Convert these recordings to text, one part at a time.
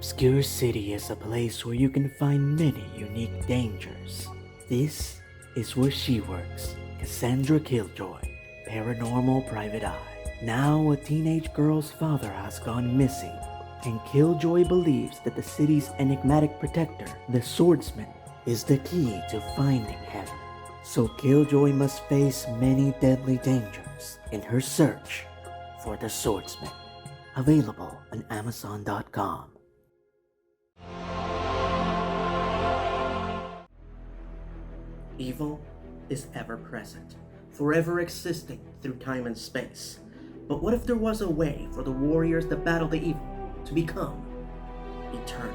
Obscure City is a place where you can find many unique dangers. This is where she works, Cassandra Killjoy, paranormal private eye. Now a teenage girl's father has gone missing, and Killjoy believes that the city's enigmatic protector, the swordsman, is the key to finding him. So Killjoy must face many deadly dangers in her search for the swordsman. Available on Amazon.com. Evil is ever present, forever existing through time and space. But what if there was a way for the warriors that battle the evil to become eternal?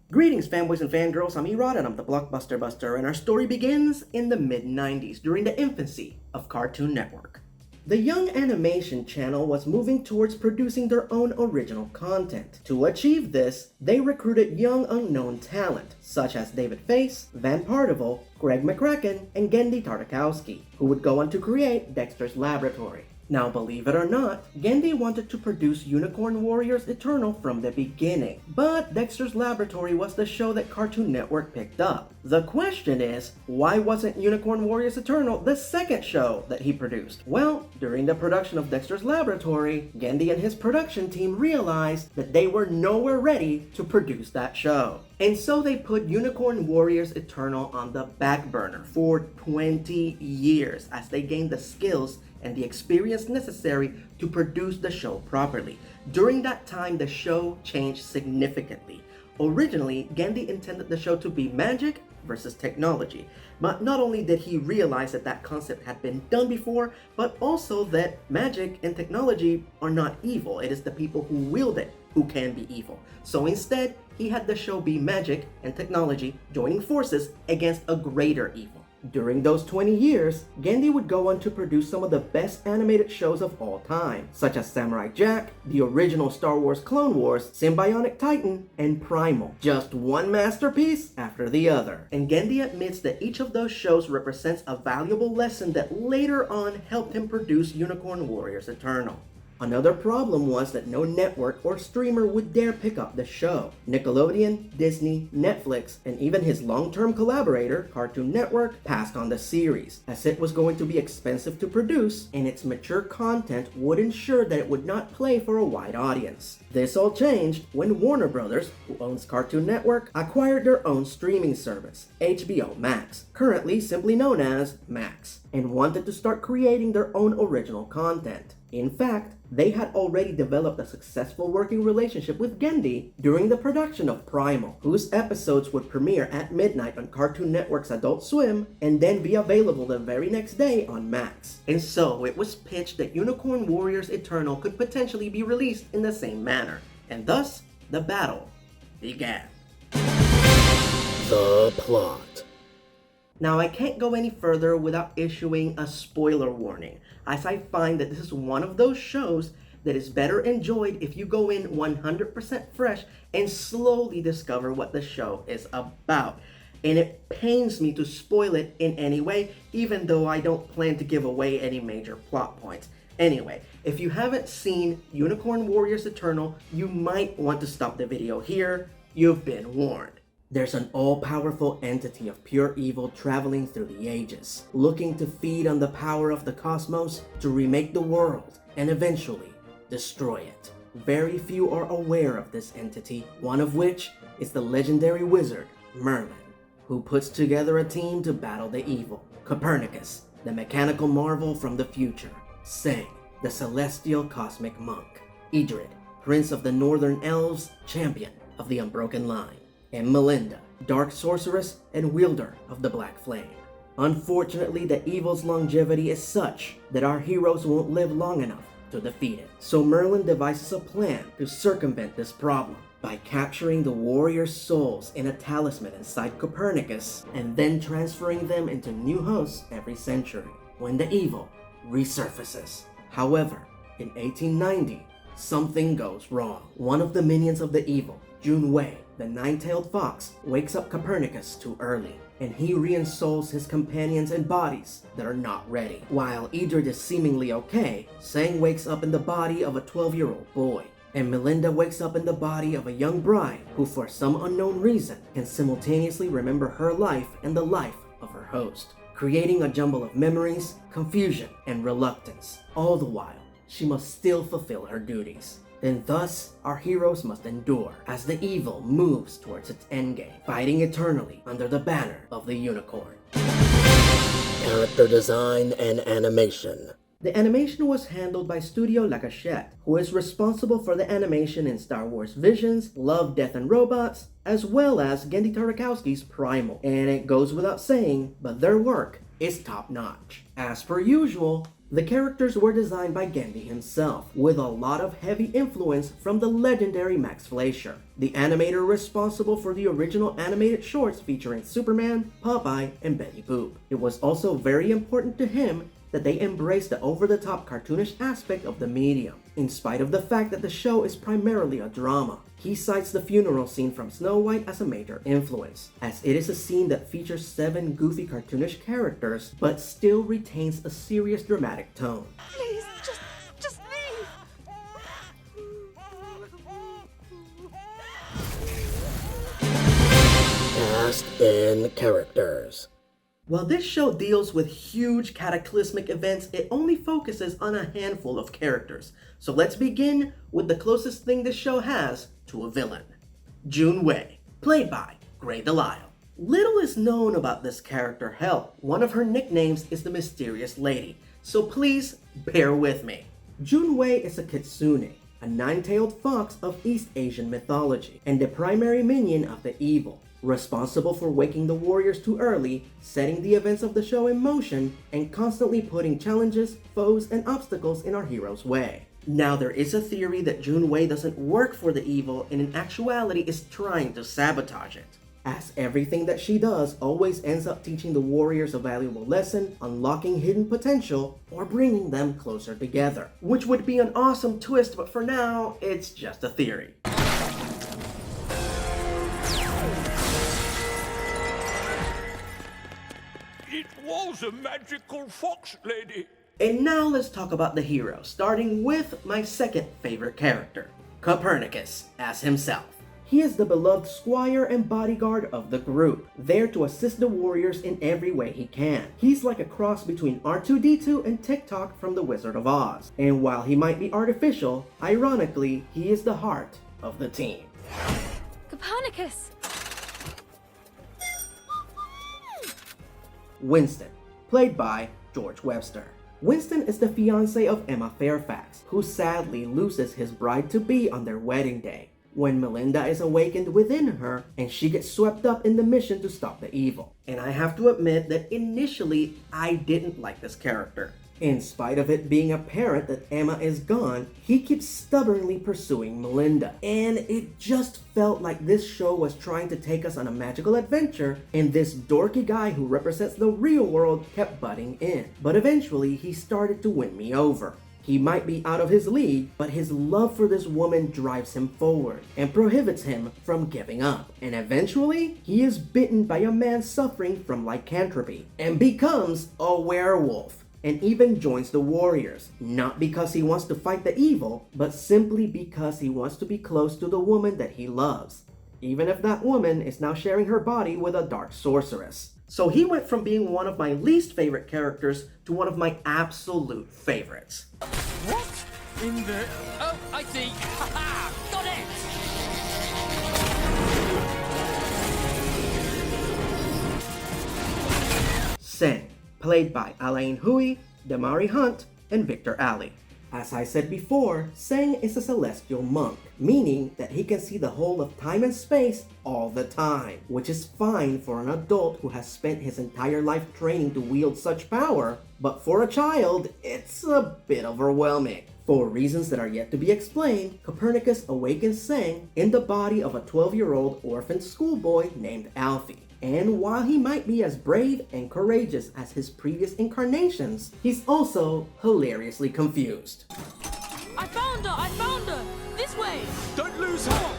Greetings, fanboys and fangirls. I'm Erod and I'm the Blockbuster Buster, and our story begins in the mid-90s during the infancy of Cartoon Network. The Young Animation channel was moving towards producing their own original content. To achieve this, they recruited young unknown talent, such as David Face, Van Pardival, Greg McCracken, and Gendy Tartakovsky, who would go on to create Dexter's Laboratory. Now, believe it or not, Gendy wanted to produce Unicorn Warriors Eternal from the beginning, but Dexter's Laboratory was the show that Cartoon Network picked up. The question is, why wasn't Unicorn Warriors Eternal the second show that he produced? Well, during the production of Dexter's Laboratory, Gendy and his production team realized that they were nowhere ready to produce that show. And so they put Unicorn Warriors Eternal on the back burner for 20 years as they gained the skills and the experience necessary to produce the show properly. During that time, the show changed significantly. Originally, Gendy intended the show to be magic versus technology, but not only did he realize that that concept had been done before, but also that magic and technology are not evil. It is the people who wield it who can be evil. So instead, he had the show be magic and technology joining forces against a greater evil. During those 20 years, Gendy would go on to produce some of the best animated shows of all time, such as Samurai Jack, the original Star Wars Clone Wars, Symbionic Titan, and Primal. Just one masterpiece after the other. And Gendy admits that each of those shows represents a valuable lesson that later on helped him produce Unicorn Warriors Eternal. Another problem was that no network or streamer would dare pick up the show. Nickelodeon, Disney, Netflix, and even his long-term collaborator, Cartoon Network, passed on the series, as it was going to be expensive to produce, and its mature content would ensure that it would not play for a wide audience. This all changed when Warner Brothers, who owns Cartoon Network, acquired their own streaming service, HBO Max, currently simply known as Max, and wanted to start creating their own original content. In fact, they had already developed a successful working relationship with Gendy during the production of Primal, whose episodes would premiere at midnight on Cartoon Network's Adult Swim and then be available the very next day on Max. And so it was pitched that Unicorn Warriors Eternal could potentially be released in the same manner, and thus the battle began. The plot. Now, I can't go any further without issuing a spoiler warning, as I find that this is one of those shows that is better enjoyed if you go in 100% fresh and slowly discover what the show is about. And it pains me to spoil it in any way, even though I don't plan to give away any major plot points. Anyway, if you haven't seen Unicorn Warriors Eternal, you might want to stop the video here. You've been warned. There's an all-powerful entity of pure evil traveling through the ages, looking to feed on the power of the cosmos to remake the world and eventually destroy it. Very few are aware of this entity, one of which is the legendary wizard Merlin, who puts together a team to battle the evil. Copernicus, the mechanical marvel from the future. Seng, the celestial cosmic monk. Idrid, prince of the northern elves, champion of the unbroken line. And Melinda, dark sorceress and wielder of the Black Flame. Unfortunately, the evil's longevity is such that our heroes won't live long enough to defeat it. So Merlin devises a plan to circumvent this problem by capturing the warriors' souls in a talisman inside Copernicus and then transferring them into new hosts every century when the evil resurfaces. However, in 1890, something goes wrong. One of the minions of the evil, Junwei, the nine-tailed fox wakes up Copernicus too early, and he reinsouls his companions in bodies that are not ready. While Idrid is seemingly okay, Sang wakes up in the body of a 12-year-old boy, and Melinda wakes up in the body of a young bride who for some unknown reason can simultaneously remember her life and the life of her host, creating a jumble of memories, confusion, and reluctance. All the while, she must still fulfill her duties. And thus, our heroes must endure as the evil moves towards its endgame, fighting eternally under the banner of the unicorn. Character design and animation. The animation was handled by Studio La Cachette, who is responsible for the animation in Star Wars Visions, Love, Death and Robots, as well as Genndy Tartakovsky's Primal. And it goes without saying, but their work is top-notch. As per usual, the characters were designed by Genndy himself, with a lot of heavy influence from the legendary Max Fleischer, the animator responsible for the original animated shorts featuring Superman, Popeye, and Betty Boop. It was also very important to him that they embrace the over-the-top cartoonish aspect of the medium, in spite of the fact that the show is primarily a drama. He cites the funeral scene from Snow White as a major influence, as it is a scene that features 7 goofy cartoonish characters, but still retains a serious dramatic tone. Please, just leave! Cast and characters. While this show deals with huge cataclysmic events, it only focuses on a handful of characters. So let's begin with the closest thing this show has to a villain. June Wei, played by Grey Delisle. Little is known about this character. Hell, one of her nicknames is the Mysterious Lady, so please bear with me. June Wei is a kitsune, a nine-tailed fox of East Asian mythology, and the primary minion of the evil, responsible for waking the warriors too early, setting the events of the show in motion, and constantly putting challenges, foes, and obstacles in our hero's way. Now, there is a theory that June Wei doesn't work for the evil and in actuality is trying to sabotage it, as everything that she does always ends up teaching the warriors a valuable lesson, unlocking hidden potential, or bringing them closer together. Which would be an awesome twist, but for now, it's just a theory. It was a magical fox lady. And now let's talk about the hero, starting with my second favorite character, Copernicus as himself. He is the beloved squire and bodyguard of the group, there to assist the warriors in every way he can. He's like a cross between R2-D2 and TikTok from The Wizard of Oz. And while he might be artificial, ironically, he is the heart of the team. Copernicus! Winston, played by George Webster. Winston is the fiancé of Emma Fairfax, who sadly loses his bride-to-be on their wedding day, when Melinda is awakened within her and she gets swept up in the mission to stop the evil. And I have to admit that initially I didn't like this character. In spite of it being apparent that Emma is gone, he keeps stubbornly pursuing Melinda. And it just felt like this show was trying to take us on a magical adventure, and this dorky guy who represents the real world kept butting in. But eventually, he started to win me over. He might be out of his league, but his love for this woman drives him forward and prohibits him from giving up. And eventually, he is bitten by a man suffering from lycanthropy and becomes a werewolf, and even joins the warriors, not because he wants to fight the evil, but simply because he wants to be close to the woman that he loves, even if that woman is now sharing her body with a dark sorceress. So he went from being one of my least favorite characters to one of my absolute favorites. What in the... Oh, I see. Ha ha! Got it! Sen, played by Alain Hui, Damari Hunt, and Victor Ali. As I said before, Seng is a celestial monk, meaning that he can see the whole of time and space all the time, which is fine for an adult who has spent his entire life training to wield such power, but for a child, it's a bit overwhelming. For reasons that are yet to be explained, Copernicus awakens Seng in the body of a 12-year-old orphaned schoolboy named Alfie. And while he might be as brave and courageous as his previous incarnations, he's also hilariously confused. I found her! This way! Don't lose her!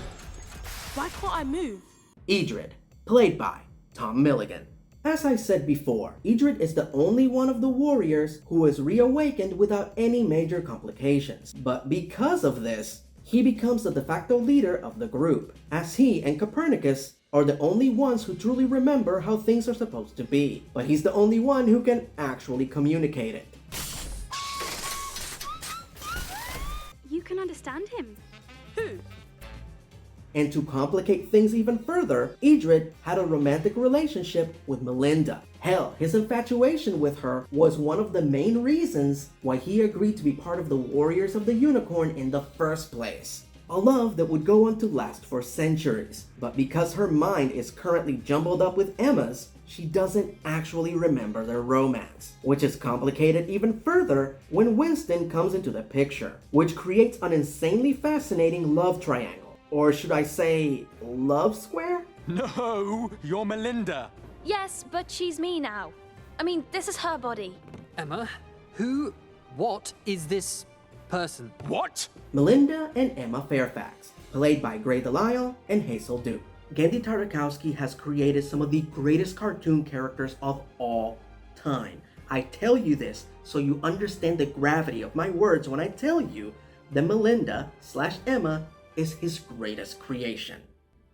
Why can't I move? Edred, played by Tom Milligan. As I said before, Edred is the only one of the warriors who is reawakened without any major complications. But because of this, he becomes the de facto leader of the group, as he and Copernicus are the only ones who truly remember how things are supposed to be. But he's the only one who can actually communicate it. You can understand him. Who? And to complicate things even further, Edred had a romantic relationship with Melinda. Hell, his infatuation with her was one of the main reasons why he agreed to be part of the Warriors of the Unicorn in the first place. A love that would go on to last for centuries. But because her mind is currently jumbled up with Emma's, she doesn't actually remember their romance, which is complicated even further when Winston comes into the picture, which creates an insanely fascinating love triangle. Or should I say, love square? No, you're Melinda. Yes, but she's me now. I mean, this is her body. Emma, what is this person? What? Melinda and Emma Fairfax, played by Gray Delisle and Hazel Duke. Genndy Tartakovsky has created some of the greatest cartoon characters of all time. I tell you this so you understand the gravity of my words when I tell you that Melinda/Emma is his greatest creation.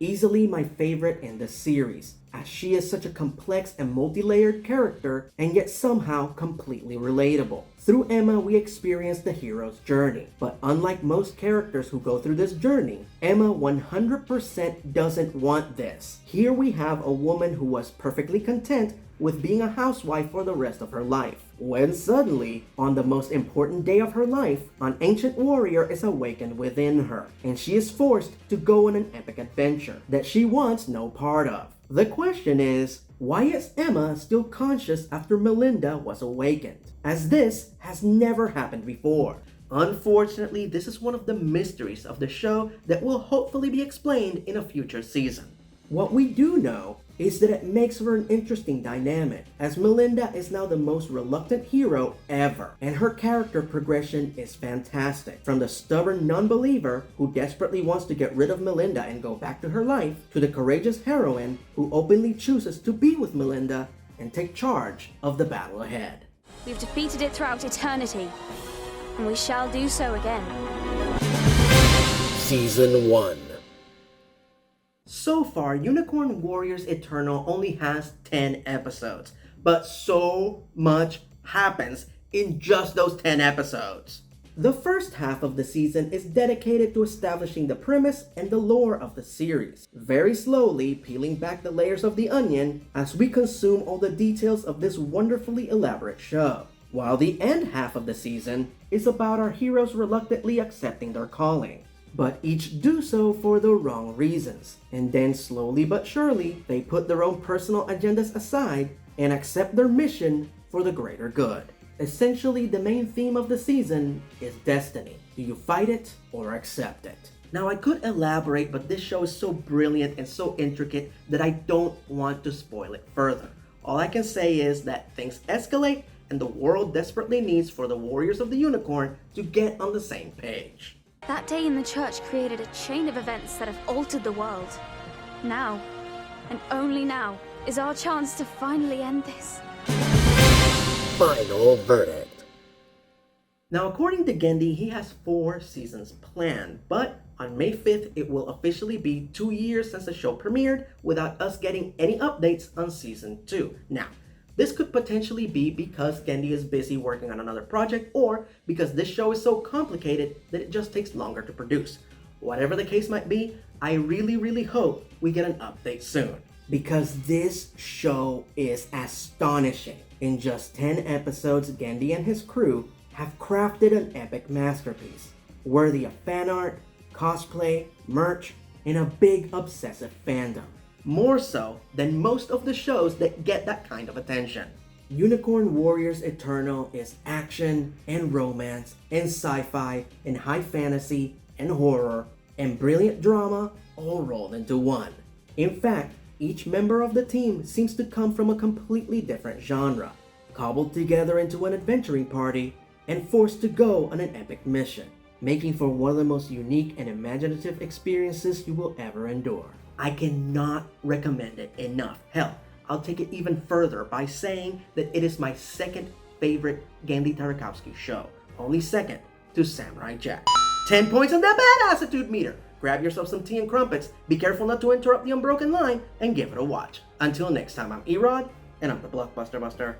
Easily my favorite in the series, as she is such a complex and multi-layered character and yet somehow completely relatable. Through Emma, we experience the hero's journey, but unlike most characters who go through this journey, Emma 100% doesn't want this. Here we have a woman who was perfectly content with being a housewife for the rest of her life, when suddenly, on the most important day of her life, an ancient warrior is awakened within her, and she is forced to go on an epic adventure that she wants no part of. The question is, why is Emma still conscious after Melinda was awakened? As this has never happened before. Unfortunately, this is one of the mysteries of the show that will hopefully be explained in a future season. What we do know is that it makes for an interesting dynamic, as Melinda is now the most reluctant hero ever, and her character progression is fantastic. From the stubborn non-believer who desperately wants to get rid of Melinda and go back to her life, to the courageous heroine who openly chooses to be with Melinda and take charge of the battle ahead. We've defeated it throughout eternity, and we shall do so again. Season 1. So far, Unicorn Warriors Eternal only has 10 episodes, but so much happens in just those 10 episodes. The first half of the season is dedicated to establishing the premise and the lore of the series, very slowly peeling back the layers of the onion as we consume all the details of this wonderfully elaborate show. While the end half of the season is about our heroes reluctantly accepting their calling, but each do so for the wrong reasons, and then slowly but surely they put their own personal agendas aside and accept their mission for the greater good. Essentially, the main theme of the season is destiny. Do you fight it or accept it? Now, I could elaborate, but this show is so brilliant and so intricate that I don't want to spoil it further. All I can say is that things escalate and the world desperately needs for the Warriors of the Unicorn to get on the same page. That day in the church created a chain of events that have altered the world. Now, and only now, is our chance to finally end this. Final verdict. Now, according to Genndy, he has 4 seasons planned, but on May 5th, it will officially be 2 years since the show premiered without us getting any updates on season 2. Now, this could potentially be because Genndy is busy working on another project, or because this show is so complicated that it just takes longer to produce. Whatever the case might be, I really hope we get an update soon, because this show is astonishing. In just 10 episodes, Genndy and his crew have crafted an epic masterpiece, worthy of fan art, cosplay, merch, and a big obsessive fandom. More so than most of the shows that get that kind of attention. Unicorn Warriors Eternal is action and romance and sci-fi and high fantasy and horror and brilliant drama all rolled into one. In fact, each member of the team seems to come from a completely different genre, cobbled together into an adventuring party and forced to go on an epic mission. making for one of the most unique and imaginative experiences you will ever endure. I cannot recommend it enough. Hell, I'll take it even further by saying that it is my second favorite Gandhi Tartakovsky show, only second to Samurai Jack. 10 points on that badassitude meter. Grab yourself some tea and crumpets, be careful not to interrupt the unbroken line, and give it a watch. Until next time, I'm Erod, and I'm the Blockbuster Buster.